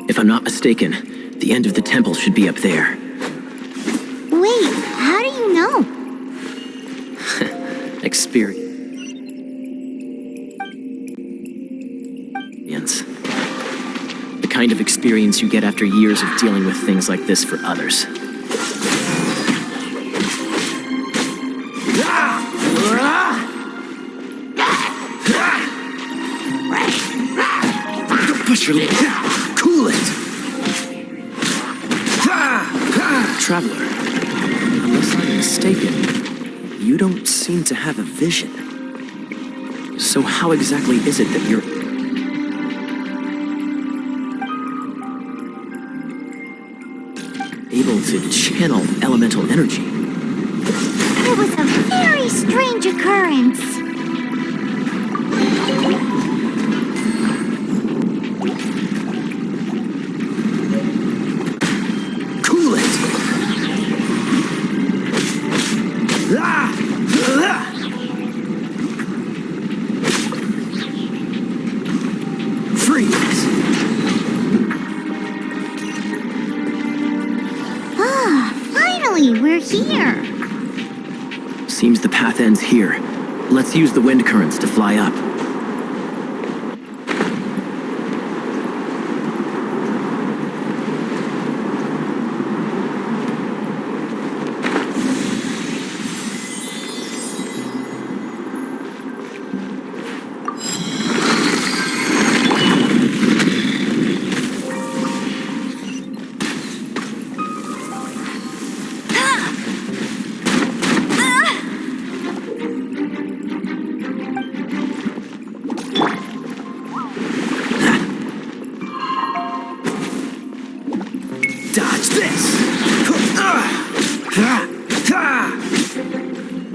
If I'm not mistaken, the end of the temple should be up there. Wait, how do you know? Experience. The kind of experience you get after years of dealing with things like this for others. Don't push your leg. Cool it. Traveler, unless I'm mistaken, you don't seem to have a vision. So how exactly is it that you're able to channel elemental energy? It was a very strange occurrence. Cool it! Freeze! Finally, we're here. Seems the path ends here. Let's use the wind currents to fly up. Dodge this!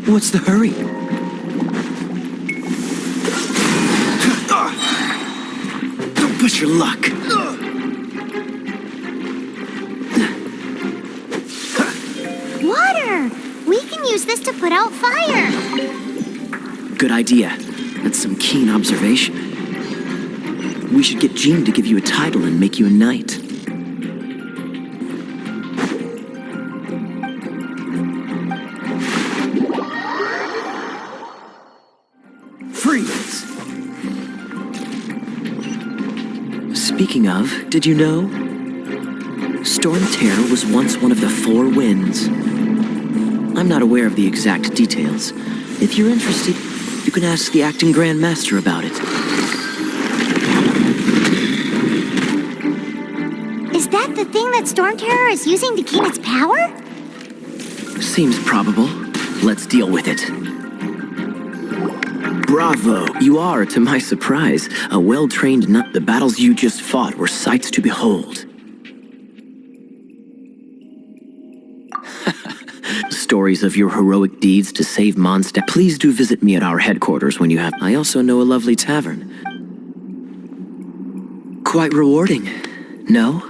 What's the hurry? Don't push your luck. Water! We can use this to put out fire. Good idea. That's some keen observation. We should get Jean to give you a title and make you a knight. Freeze! Speaking of, did you know? Storm Terror was once one of the 4 winds. I'm not aware of the exact details. If you're interested, you can ask the acting Grand Master about it. Is that the thing that Storm Terror is using to keep its power? Seems probable. Let's deal with it. Bravo! You are, to my surprise, a well-trained knight. The battles you just fought were sights to behold. Stories of your heroic deeds to save Mondstadt. Please do visit me at our headquarters when you have. I also know a lovely tavern. Quite rewarding, no?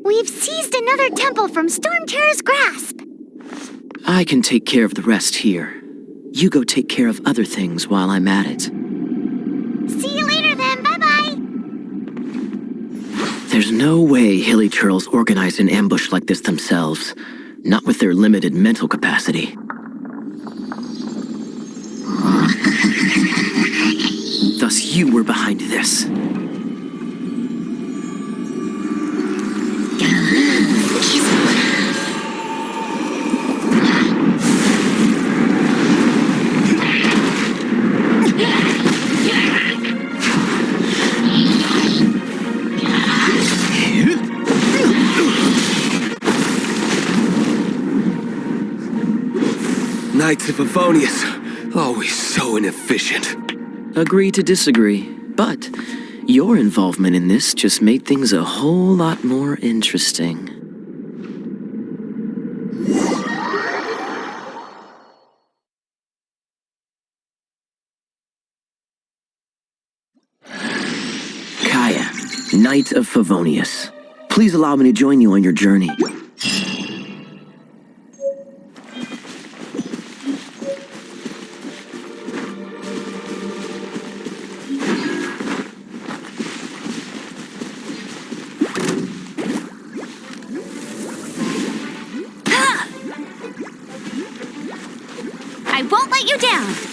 We've seized another temple from Storm Terror's grasp. I can take care of the rest here. You go take care of other things while I'm at it. See you later then, bye-bye. There's no way hilly churls organize an ambush like this themselves. Not with their limited mental capacity. Thus you were behind this. Knights of Favonius, always so inefficient. Agree to disagree, but your involvement in this just made things a whole lot more interesting. Kaya, Knight of Favonius. Please allow me to join you on your journey. let you down.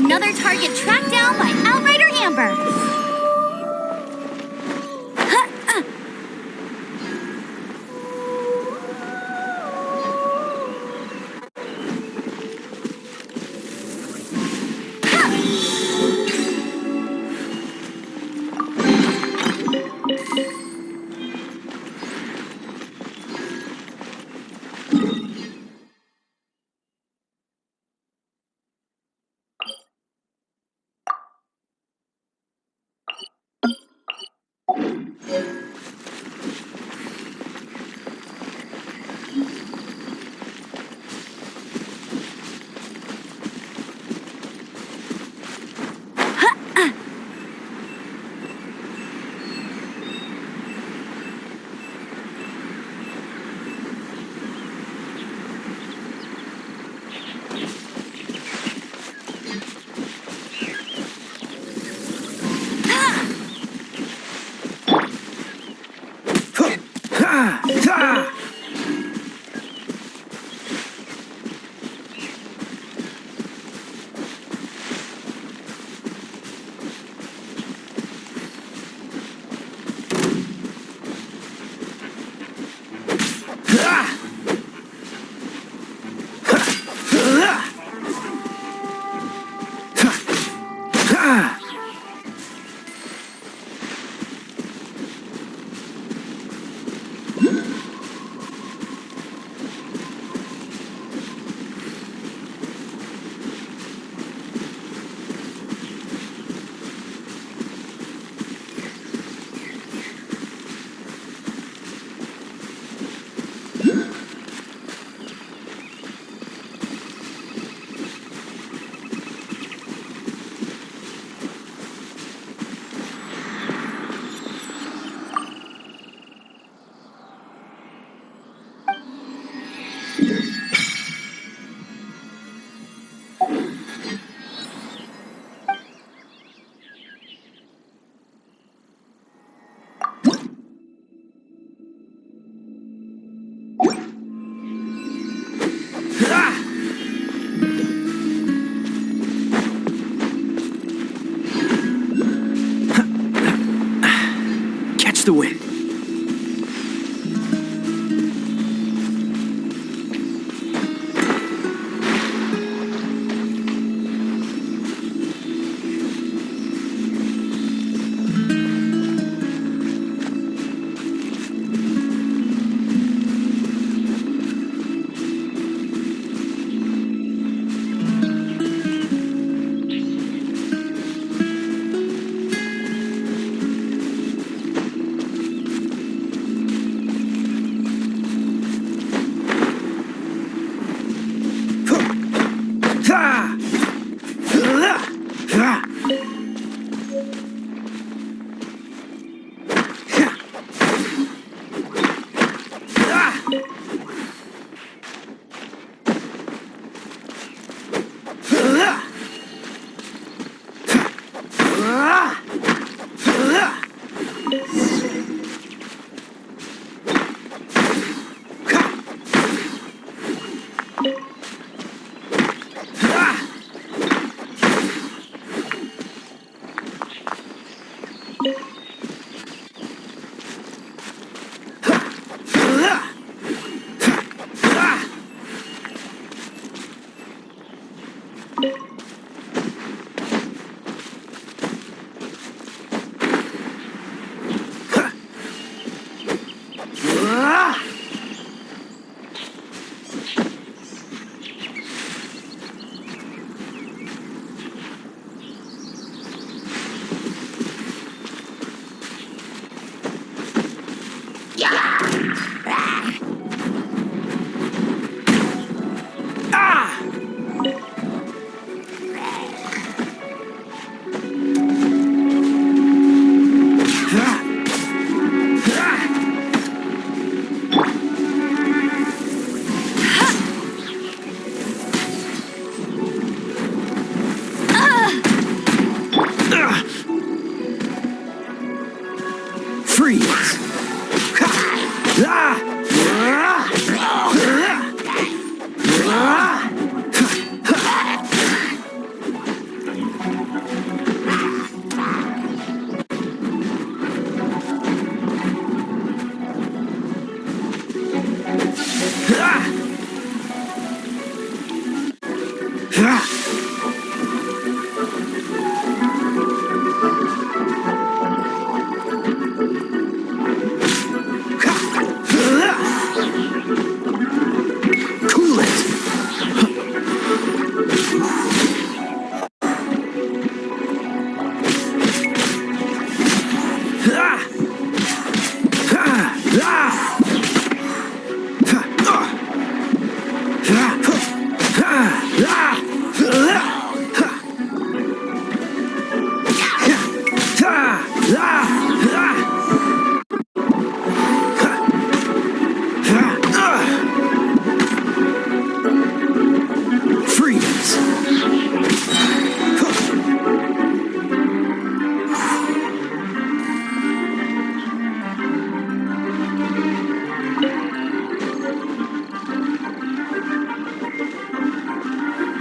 Another target tracked down by Outrider Amber. the wind.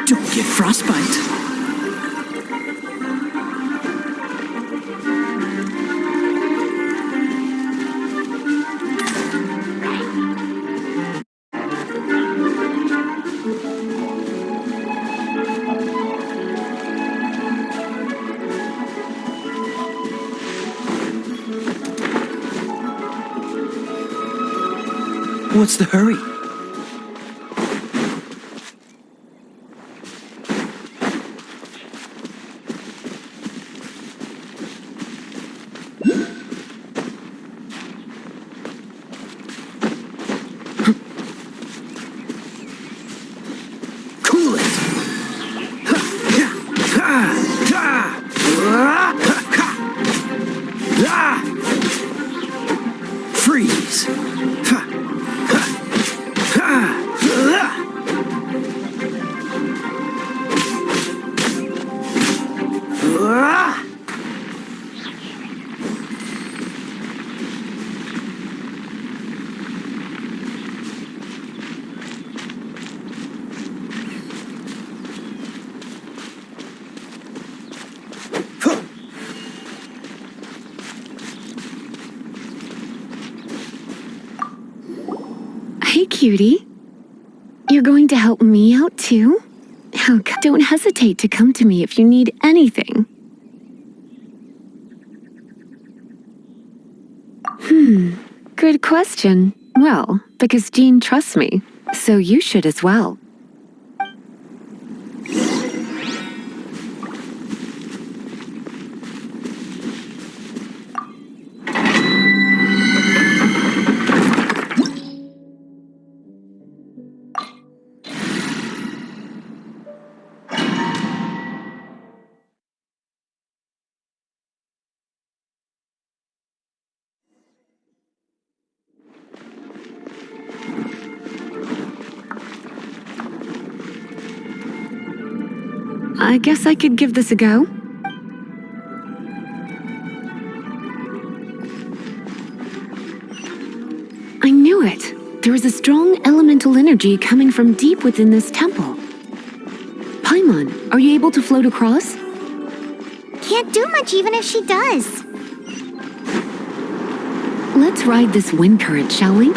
Don't get frostbite. What's the hurry? Freeze! Hey, cutie. You're going to help me out, too? Oh, don't hesitate to come to me if you need anything. Good question. Well, because Jean trusts me, so you should as well. I guess I could give this a go. I knew it. There is a strong elemental energy coming from deep within this temple. Paimon, are you able to float across? Can't do much even if she does. Let's ride this wind current, shall we?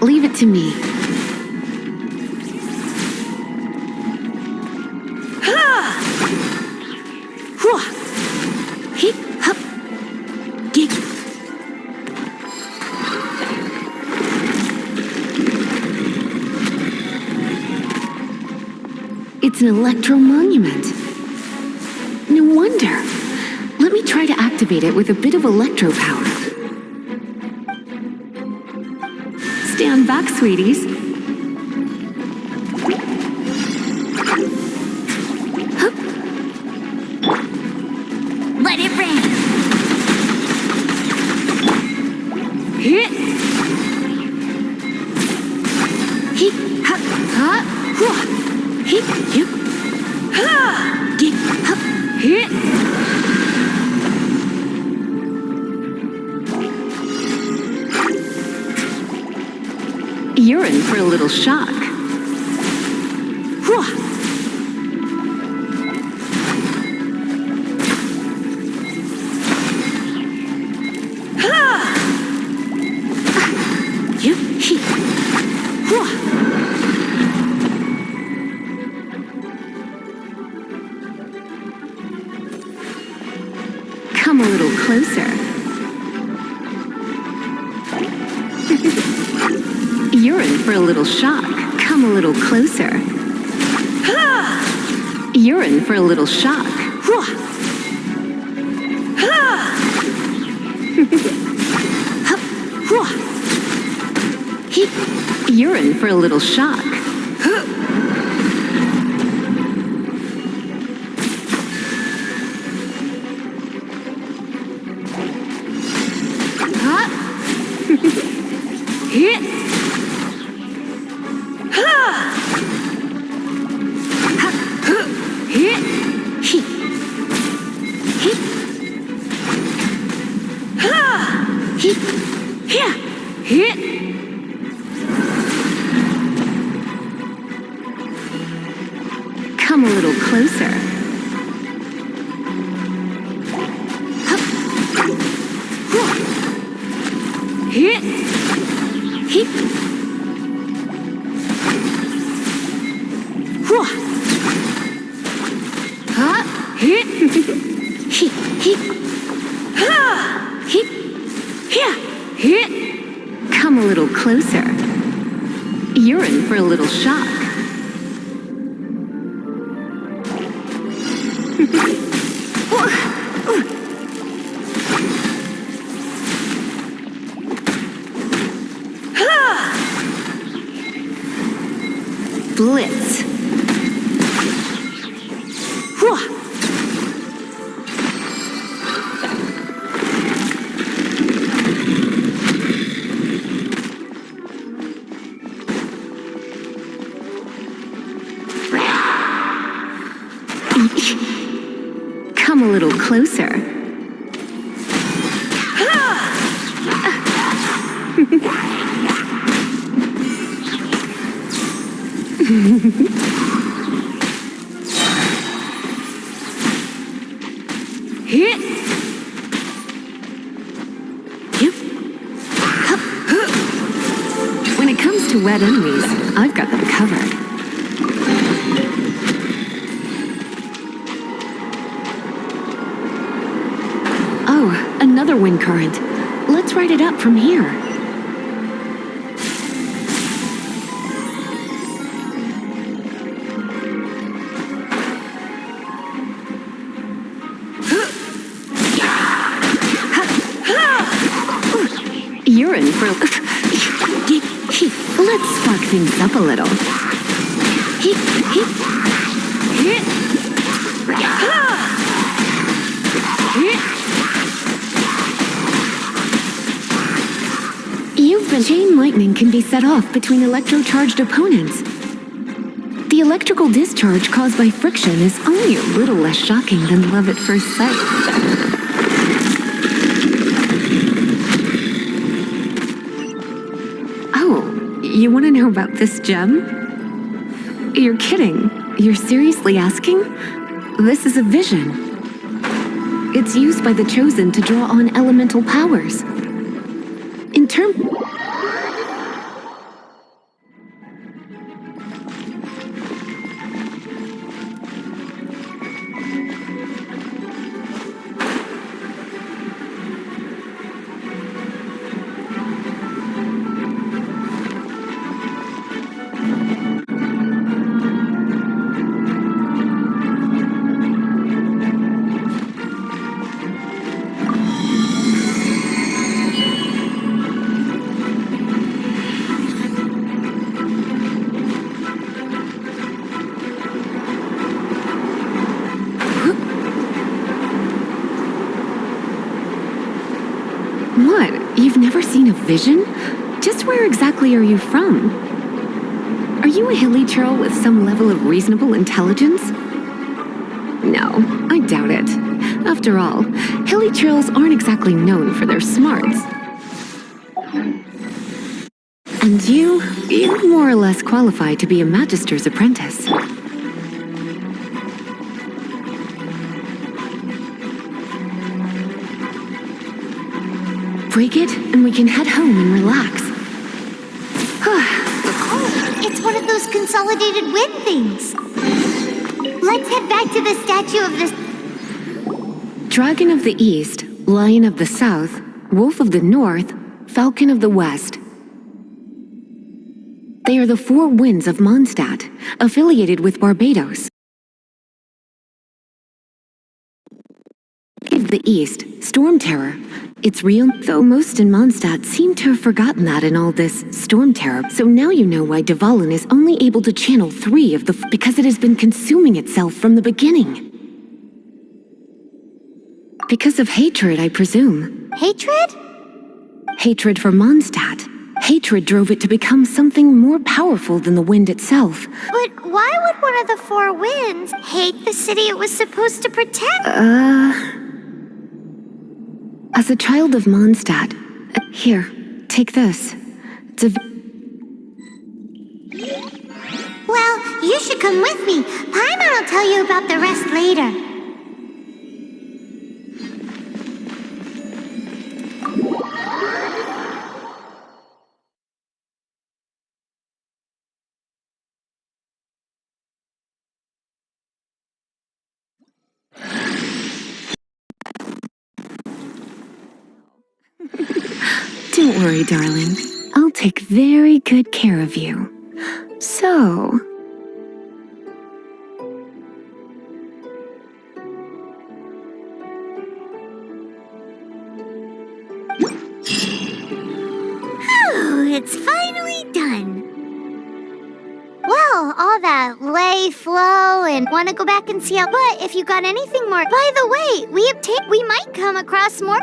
Leave it to me. It's an electro monument. No wonder. Let me try to activate it with a bit of electro power. Stand back, sweeties. Hup. Let it rain. Hit. Hit. Hup. Hup. Hup. Hit. Hip. Ha. Get. Hup. Hit. You're in for a little shock. Come a little closer. You're in for a little shock. Come a little closer. You're in for a little shock. You're in for a little shock. Hit. Come a little closer. Hit. Hit. Hit. Hit. Hit. Hit. Hit. Come a little closer. You're in for a little shock. Blitz. Come a little closer. Hit. Yep. Hup. When it comes to wet enemies, I've got them covered. Oh, another wind current. Let's ride it up from here. You're in for... Let's spark things up a little. You've been... Chain lightning can be set off between electro-charged opponents. The electrical discharge caused by friction is only a little less shocking than love at first sight. You want to know about this gem? You're kidding. You're seriously asking? This is a vision. It's used by the Chosen to draw on elemental powers. In terms... What? You've never seen a vision? Just where exactly are you from? Are you a hilly churl with some level of reasonable intelligence? No, I doubt it. After all, hilly churls aren't exactly known for their smarts. And you're more or less qualified to be a magister's apprentice. Break it, and we can head home and relax. Oh, it's one of those consolidated wind things. Let's head back to the statue of the... Dragon of the East, Lion of the South, Wolf of the North, Falcon of the West. They are the four winds of Mondstadt, affiliated with Barbados. Of the East, Storm Terror. It's real, though most in Mondstadt seem to have forgotten that in all this storm terror. So now you know why Dvalin is only able to channel 3 of the... because it has been consuming itself from the beginning. Because of hatred, I presume. Hatred? Hatred for Mondstadt. Hatred drove it to become something more powerful than the wind itself. But why would one of the four winds hate the city it was supposed to protect? As a child of Mondstadt... Here, take this. It's a... Well, you should come with me. Paimon will tell you about the rest later. Don't worry, darling. I'll take very good care of you. So... Whew, it's finally done. Well, all that lay, flow, and want to go back and see how... But if you got anything more... By the way, we might come across more...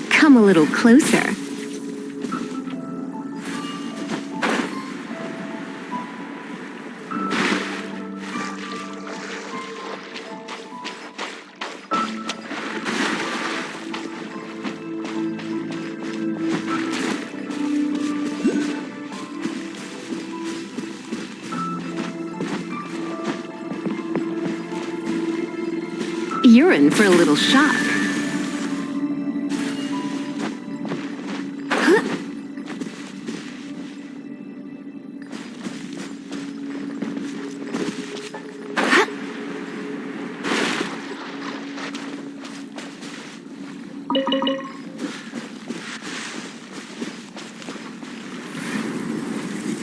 Come a little closer. You're in for a little shock.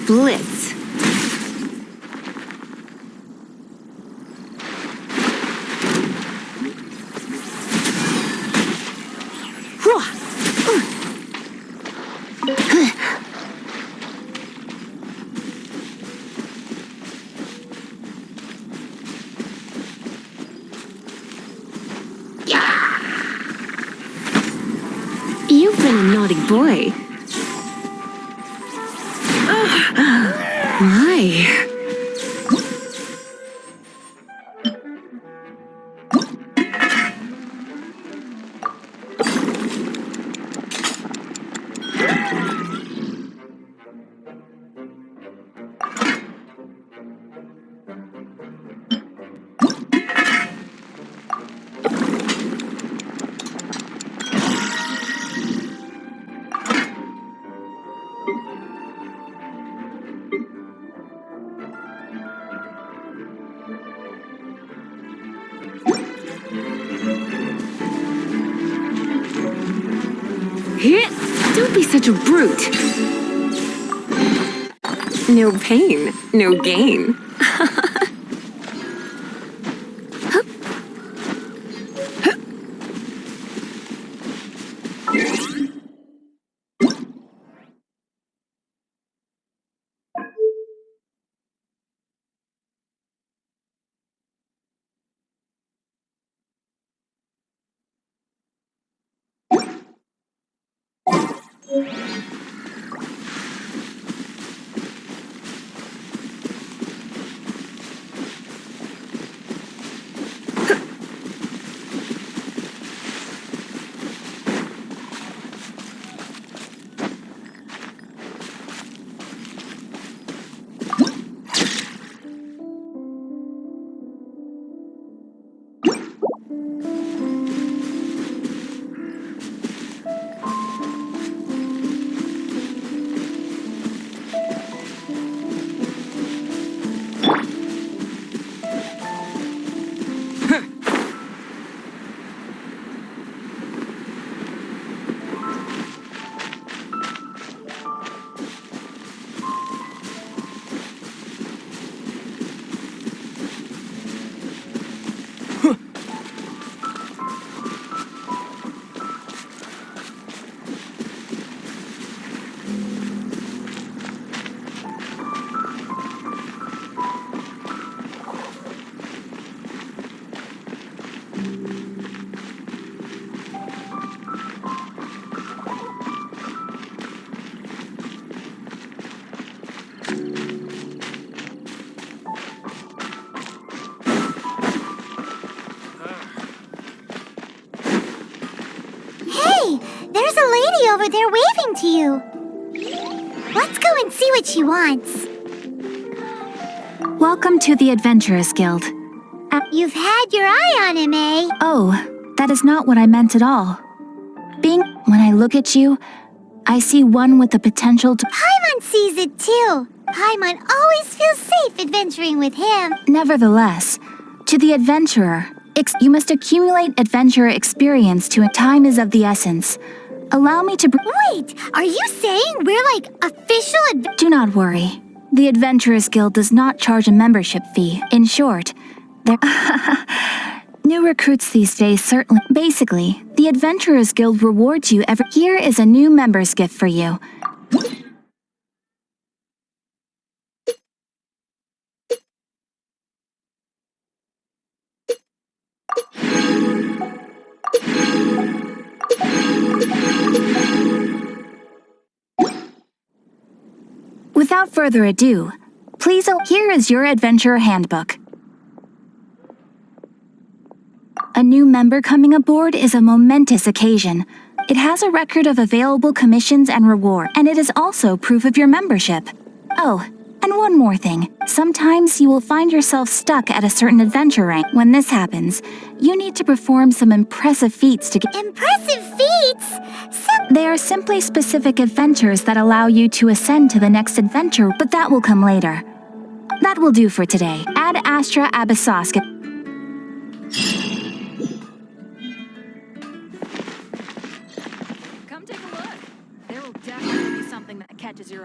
Blitz. You've been a naughty boy. My. Don't be such a brute. No pain, no gain. lady over there waving to you. Let's go and see what she wants. Welcome to the Adventurers Guild. You've had your eye on him, eh? Oh, that is not what I meant at all. When I look at you, I see one with the potential to... Paimon sees it too. Paimon always feels safe adventuring with him. Nevertheless, to the adventurer, you must accumulate adventurer experience to... Time is of the essence. Allow me to... Wait, are you saying we're like official Do not worry. The Adventurers Guild does not charge a membership fee. In short, new recruits these days certainly... Basically, the Adventurers Guild rewards you every... Here is a new member's gift for you. Without further ado, please, here is your adventurer handbook. A new member coming aboard is a momentous occasion. It has a record of available commissions and reward, and it is also proof of your membership. Oh, and one more thing. Sometimes you will find yourself stuck at a certain adventure rank. When this happens, you need to perform some impressive feats to get... Impressive feats? They are simply specific adventures that allow you to ascend to the next adventure, but that will come later. That will do for today. Ad Astra Abyssoska. Come take a look. There will definitely be something that catches your